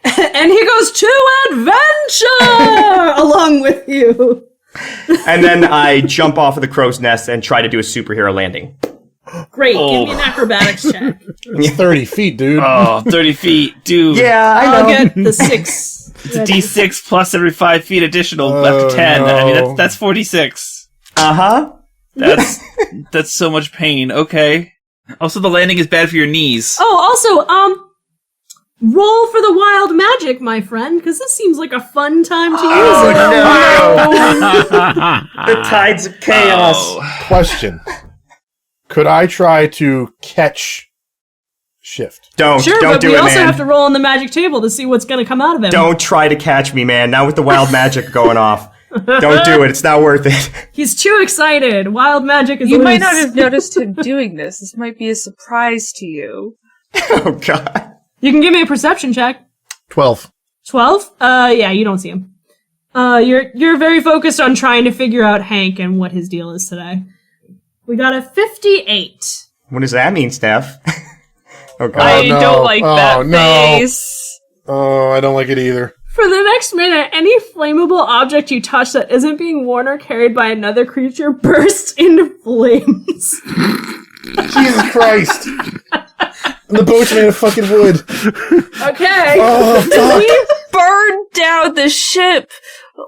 And he goes to adventure along with you. And then I jump off of the crow's nest and try to do a superhero landing. Great, give me an acrobatics check. It's 30 feet, dude. Oh, 30 feet, dude. Yeah, I know. I'll get the 6. It's a D6 plus every 5 feet additional left to 10. no. I mean, that's 46. Uh-huh. That's so much pain. Okay. Also, the landing is bad for your knees. Oh, also, roll for the wild magic, my friend, because this seems like a fun time to use it. The tides of chaos. Oh. Question. Could I try to catch Shift? Don't Sure, but do we it, also man. have to roll on the magic table to see what's going to come out of him. Don't try to catch me, man. Now with the wild magic going off. Don't do it. It's not worth it. He's too excited. Wild magic is You loose. might not have noticed him doing this. This might be a surprise to you. Oh, God. You can give me a perception check. 12. 12? Yeah, you don't see him. You're very focused on trying to figure out Hank and what his deal is today. We got a 58. What does that mean, Steph? Oh, God. I no. don't like that Oh, no. face. Oh, I don't like it either. For the next minute, any flammable object you touch that isn't being worn or carried by another creature bursts into flames. Jesus Christ. And the boat's made of fucking wood. Okay. Oh, fuck. burn down the ship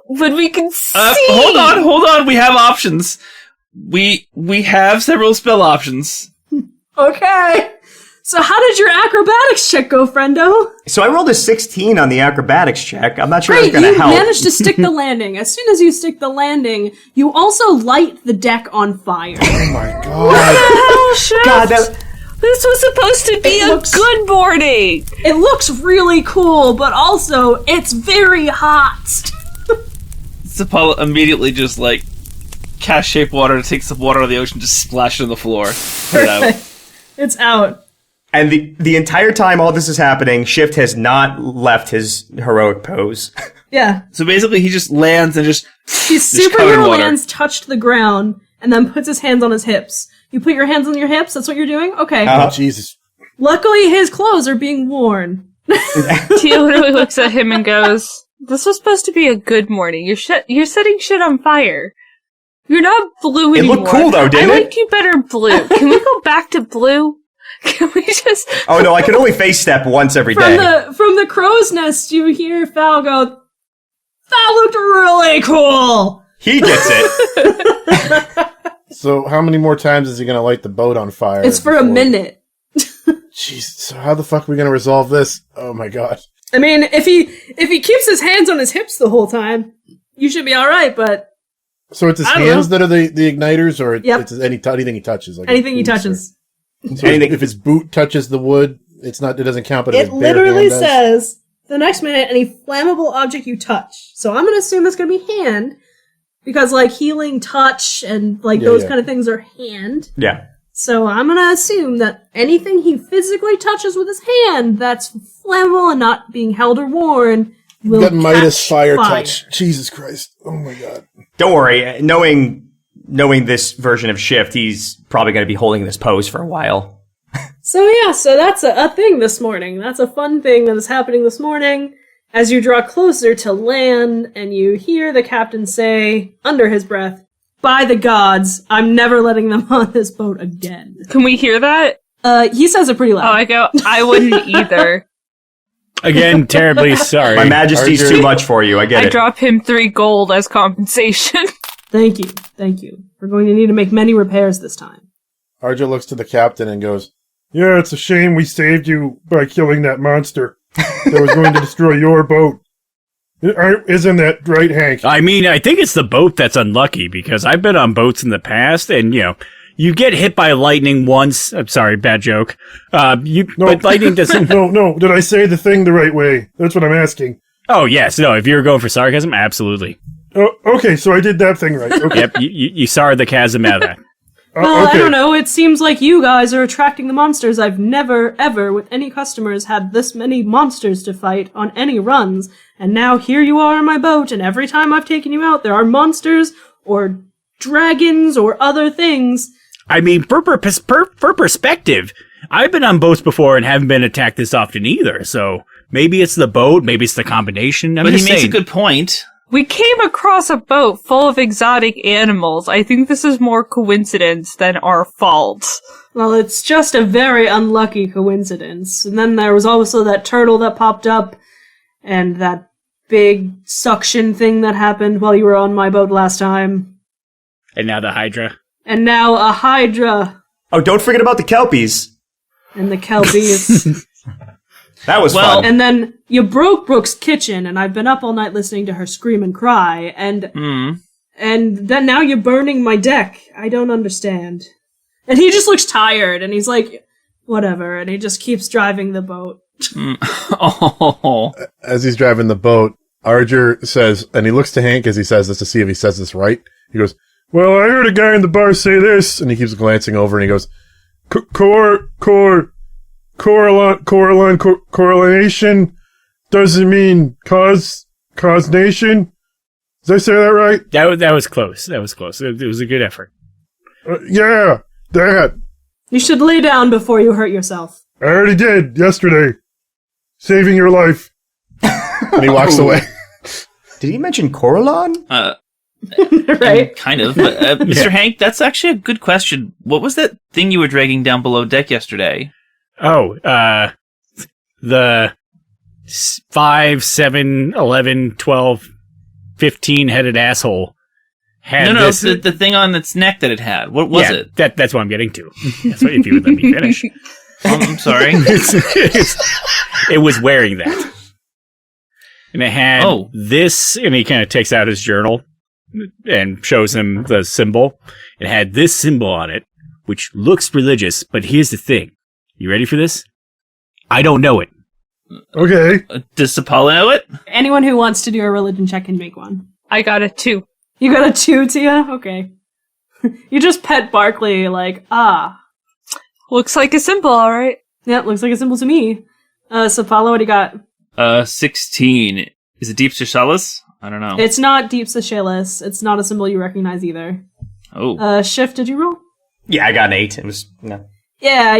when we can see. Hold on. We have options. We have several spell options. Okay. So how did your acrobatics check go, friendo? So I rolled a 16 on the acrobatics check. I'm not sure Great, it's going to you help. managed to stick the landing. As soon as you stick the landing, you also light the deck on fire. Oh my god. Oh, shit. God, This was supposed to be good morning. It looks really cool, but also it's very hot. Apollo immediately just cast shape water, takes the water out of the ocean, just splash it on the floor. Put it out. It's out. And the entire time all this is happening, Shift has not left his heroic pose. Yeah. So basically, he just lands and just His just covered in superhero water. lands touched the ground and then puts his hands on his hips. You put your hands on your hips? That's what you're doing? Okay. Oh, Jesus. Luckily, his clothes are being worn. Tia literally looks at him and goes, "This was supposed to be a good morning. You're setting shit on fire. You're not blue It anymore." looked cool, though, didn't I it? liked you better blue. Can we go back to blue? Can we just... Oh no, I can only face step once every day. From the crow's nest, you hear Fal go, "That looked really cool!" He gets it. So how many more times is he going to light the boat on fire? It's for a minute. Jeez, so how the fuck are we going to resolve this? Oh my god. I mean, if he keeps his hands on his hips the whole time, you should be alright, but So it's his I don't hands know. that are the igniters, or Yep. it's anything he touches? Like anything he his boots touches. So if his boot touches the wood, it doesn't count, but if It his bare literally hand does? says, the next minute, any flammable object you touch. So I'm going to assume that's going to be hand, because, healing touch and, those kind of things are hand. Yeah. So I'm going to assume that anything he physically touches with his hand that's flammable and not being held or worn will That Midas catch fire touch. Jesus Christ. Oh my god. Don't worry. Knowing this version of Shift, he's probably going to be holding this pose for a while. So that's a thing this morning. That's a fun thing that is happening this morning. As you draw closer to land, and you hear the captain say, under his breath, "By the gods, I'm never letting them on this boat again." Can we hear that? He says it pretty Oh, loud. I go, "I wouldn't either." Again, terribly sorry. My majesty's Archer. too much for you. I get I it. drop him 3 gold as compensation. Thank you. We're going to need to make many repairs this time. Arjo looks to the captain and goes, Yeah, it's a shame we saved you by killing that monster that was going to destroy your boat. Isn't that right, Hank? I mean, I think it's the boat that's unlucky, because I've been on boats in the past, and, you get hit by lightning once. I'm sorry, bad joke. But lightning doesn't... No, did I say the thing the right way? That's what I'm asking. Oh, yes. No, if you're going for sarcasm, absolutely. Oh, okay, so I did that thing right. Okay. Yep, you sorry the chasm out of that. Well, okay. I don't know. It seems like you guys are attracting the monsters. I've never, ever, with any customers, had this many monsters to fight on any runs. And now here you are on my boat, and every time I've taken you out, there are monsters, or dragons, or other things. I mean, for perspective, I've been on boats before and haven't been attacked this often either, so maybe it's the boat, maybe it's the combination. But he makes a good point. We came across a boat full of exotic animals. I think this is more coincidence than our fault. Well, it's just a very unlucky coincidence. And then there was also that turtle that popped up, and that big suction thing that happened while you were on my boat last time. And now the Hydra. And now a hydra, Oh, don't forget about the Kelpies. and the kelpies. That was Well- fun. And then you broke Brooke's kitchen, and I've been up all night listening to her scream and cry, and then now you're burning my deck. I don't understand. And he just looks tired, and he's like, whatever, and he just keeps driving the boat. Oh. as he's driving the boat, Arger says, and he looks to Hank as he says this to see if he says this right. He goes, Well, I heard a guy in the bar say this. and he keeps glancing over and he goes, Correlation doesn't mean causation. Did I say that right? That was close. That was close. It was a good effort. Yeah, that. You should lay down before you hurt yourself. I already did yesterday. Saving your life. and he walks away. Did he mention Coralon? Right? Kind of. But, Mr. Hank, that's actually a good question. What was that thing you were dragging down below deck yesterday? Oh, the 5, 7, 11, 12, 15-headed asshole had No, this. the thing on its neck that it had. What was it? That's what I'm getting to. That's what, if you would let me finish. I'm sorry. It was wearing that. And it had this, and he kind of takes out his journal and shows him the symbol. It had this symbol on it, which looks religious, but here's the thing. You ready for this? I don't know it. Okay. Does Sapala know it? Anyone who wants to do a religion check can make one. I got a 2. You got a 2, Tia? Okay. You just pet Barkley like, Looks like a symbol, alright. Yeah, looks like a symbol to me. Sapala, what do you got? 16. Is it Deep Shishalis? I don't know. It's not Deep Seychelles. It's not a symbol you recognize either. Oh. Shift, did you roll? Yeah, I got an 8. It was no. Yeah,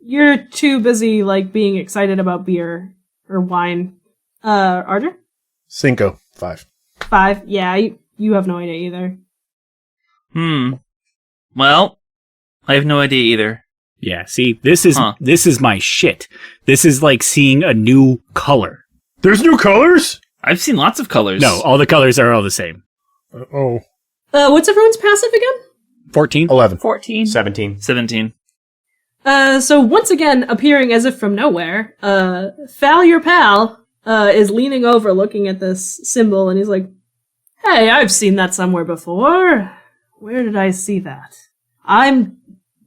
you're too busy, like, being excited about beer or wine. Archer? 5. 5. Yeah, you have no idea either. Well, I have no idea either. Yeah, see, this is my shit. This is like seeing a new color. There's new colors? I've seen lots of colors. No, all the colors are all the same. Oh. What's everyone's passive again? 14? 11. 14. 17. 17. So once again, appearing as if from nowhere, Fal, your pal, is leaning over looking at this symbol, and he's like, "Hey, I've seen that somewhere before. Where did I see that? I'm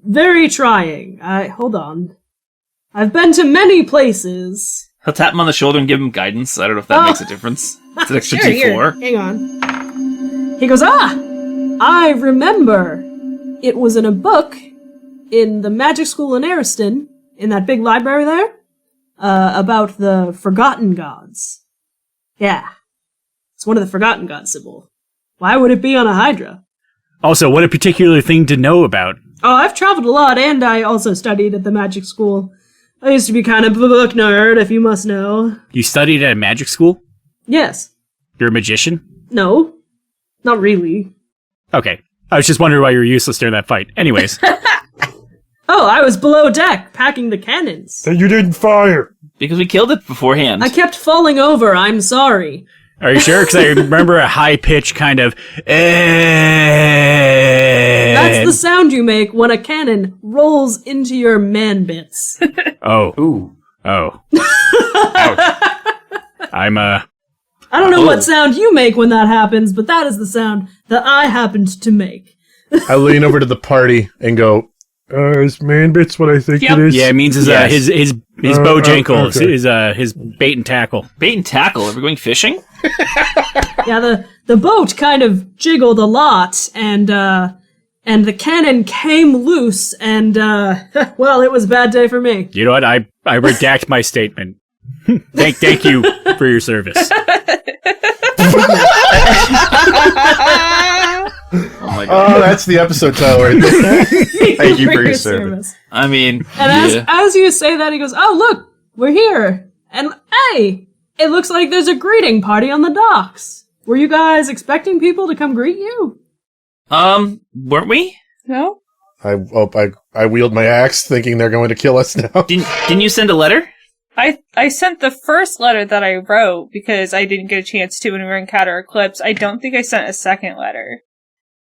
very trying. Hold on. I've been to many places." He'll tap him on the shoulder and give him guidance. I don't know if that makes a difference. It's an extra Here, D4. hang on. He goes, I remember. It was in a book in the magic school in Ariston, in that big library there, about the Forgotten Gods. Yeah. It's one of the Forgotten Gods symbol. Why would it be on a Hydra? Also, what a particular thing to know about. Oh, I've traveled a lot, and I also studied at the magic school. I used to be kind of a book nerd, if you must know. You studied at a magic school? Yes. You're a magician? No. Not really. Okay. I was just wondering why you were useless during that fight. Anyways. Oh, I was below deck, packing the cannons. That you didn't fire. Because we killed it beforehand. I kept falling over, I'm sorry. Are you sure? Because I remember a high-pitched kind of... That's the sound you make when a cannon rolls into your man bits. Oh. Ooh. Oh. Ouch. I'm, I don't know what sound you make when that happens, but that is the sound that I happened to make. I lean over to the party and go, Is man bits what I think Yep. it is? Yeah, it means his Bojangles, okay. his bait and tackle. Bait and tackle. Are we going fishing? Yeah, the boat kind of jiggled a lot, and the cannon came loose, and, well, it was a bad day for me. You know what? I redact my statement. Thank you for your service. Oh my god. "Oh, that's the episode title right there." Thank you for your service. I mean, And as you say that, he goes, "Oh, look, we're here. And hey, it looks like there's a greeting party on the docks. Were you guys expecting people to come greet you?" weren't we? No? I wield my axe thinking they're going to kill us now. Didn't you send a letter? I sent the first letter that I wrote because I didn't get a chance to when we were in Counter Eclipse. I don't think I sent a second letter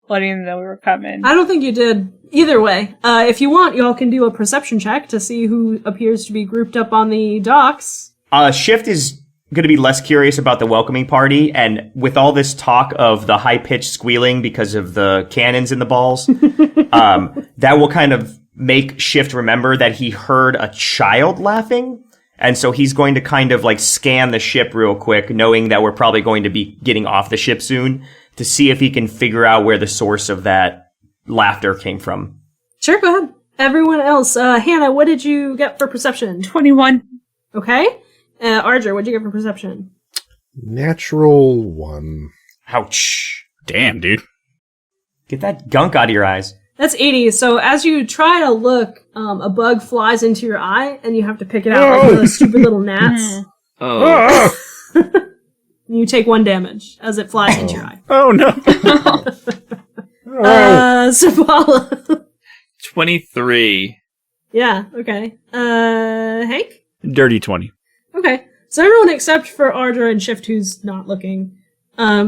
letting them know we were coming. I don't think you did. Either way, if you want, y'all can do a perception check to see who appears to be grouped up on the docks. Shift is going to be less curious about the welcoming party, and with all this talk of the high-pitched squealing because of the cannons in the balls, that will kind of make Shift remember that he heard a child laughing, and so he's going to kind of like scan the ship real quick, knowing that we're probably going to be getting off the ship soon, to see if he can figure out where the source of that laughter came from. Sure, go ahead. Everyone else, Hannah, what did you get for perception? 21. Okay. Arger, what'd you get for perception? Natural 1. Ouch. Damn, dude. Get that gunk out of your eyes. That's 80. So as you try to look, a bug flies into your eye, and you have to pick it out like one of those stupid little gnats. Oh. And you take 1 damage as it flies into your eye. Oh, no. Sabala. 23. Yeah, okay. Hank? Dirty 20. Okay. So everyone except for Ardra and Shift, who's not looking,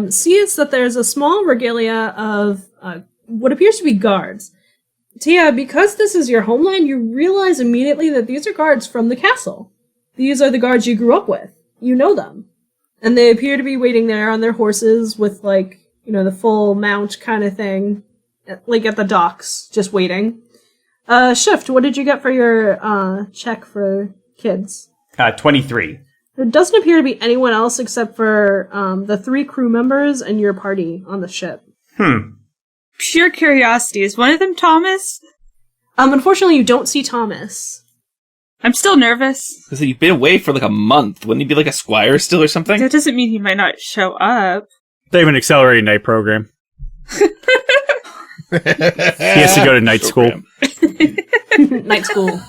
sees that there's a small regalia of what appears to be guards. Tia, because this is your homeland, you realize immediately that these are guards from the castle. These are the guards you grew up with. You know them. And they appear to be waiting there on their horses with, like, you know, the full mount kind of thing, like at the docks, just waiting. Shift, what did you get for your check for kids? 23. There doesn't appear to be anyone else except for the 3 crew members and your party on the ship. Pure curiosity. Is one of them Thomas? Unfortunately, you don't see Thomas. I'm still nervous. Because you've been away for like a month. Wouldn't he be like a squire still or something? That doesn't mean he might not show up. They have an accelerated night program. He has to go to night school. Night school.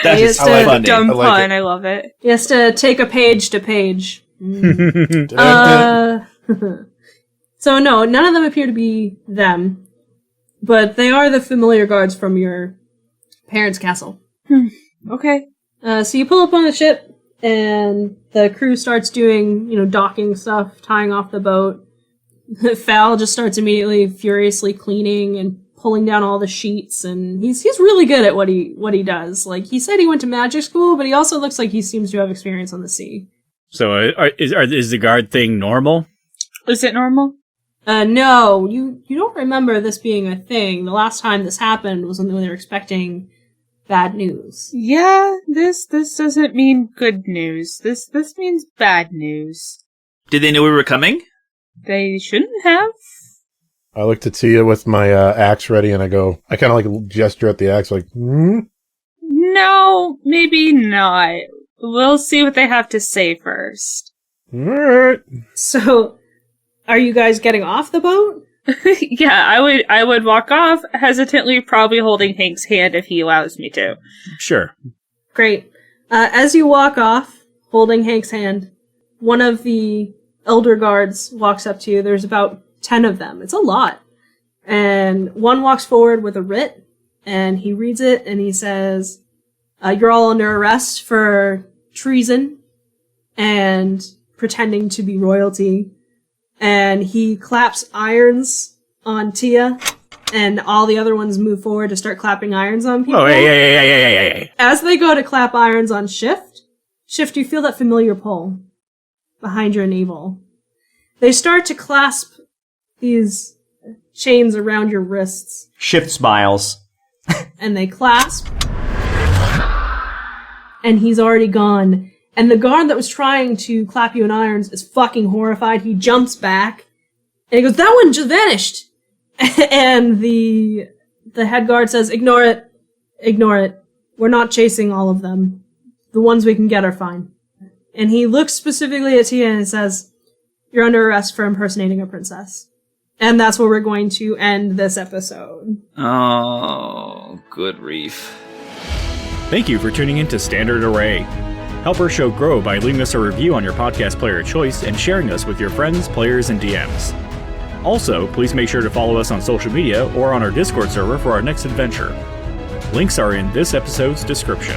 That is I like funny. Dumb like pun. it. I love it. He has to take a page to page. So no, none of them appear to be them. But they are the familiar guards from your parents' castle. Okay. So you pull up on the ship, and the crew starts doing, you know, docking stuff, tying off the boat. Fal just starts immediately furiously cleaning and pulling down all the sheets, and he's really good at what he does. Like, he said he went to magic school, but he also looks like he seems to have experience on the sea. So is the guard thing normal? Is it normal? No, you don't remember this being a thing. The last time this happened was when they were expecting bad news. Yeah, this doesn't mean good news. This means bad news. Did they know we were coming? They shouldn't have. I look to Tia with my axe ready, and I kind of like gesture at the axe, like, No, maybe not. We'll see what they have to say first. Alright. So, are you guys getting off the boat? Yeah, I would walk off, hesitantly, probably holding Hank's hand if he allows me to. Sure. Great. As you walk off, holding Hank's hand, one of the elder guards walks up to you. There's about 10 of them. It's a lot. And one walks forward with a writ, and he reads it, and he says, you're all under arrest for treason and pretending to be royalty. And he claps irons on Tia, and all the other ones move forward to start clapping irons on people. Oh, hey. As they go to clap irons on Shift, you feel that familiar pull behind your navel. They start to clasp these chains around your wrists. Shift smiles. And they clasp. And he's already gone. And the guard that was trying to clap you in irons is fucking horrified. He jumps back. And he goes, that one just vanished! And the head guard says, ignore it. Ignore it. We're not chasing all of them. The ones we can get are fine. And he looks specifically at Tia and says, you're under arrest for impersonating a princess. And that's where we're going to end this episode. Oh, good reef. Thank you for tuning in to Standard Array. Help our show grow by leaving us a review on your podcast player of choice and sharing us with your friends, players, and DMs. Also, please make sure to follow us on social media or on our Discord server for our next adventure. Links are in this episode's description.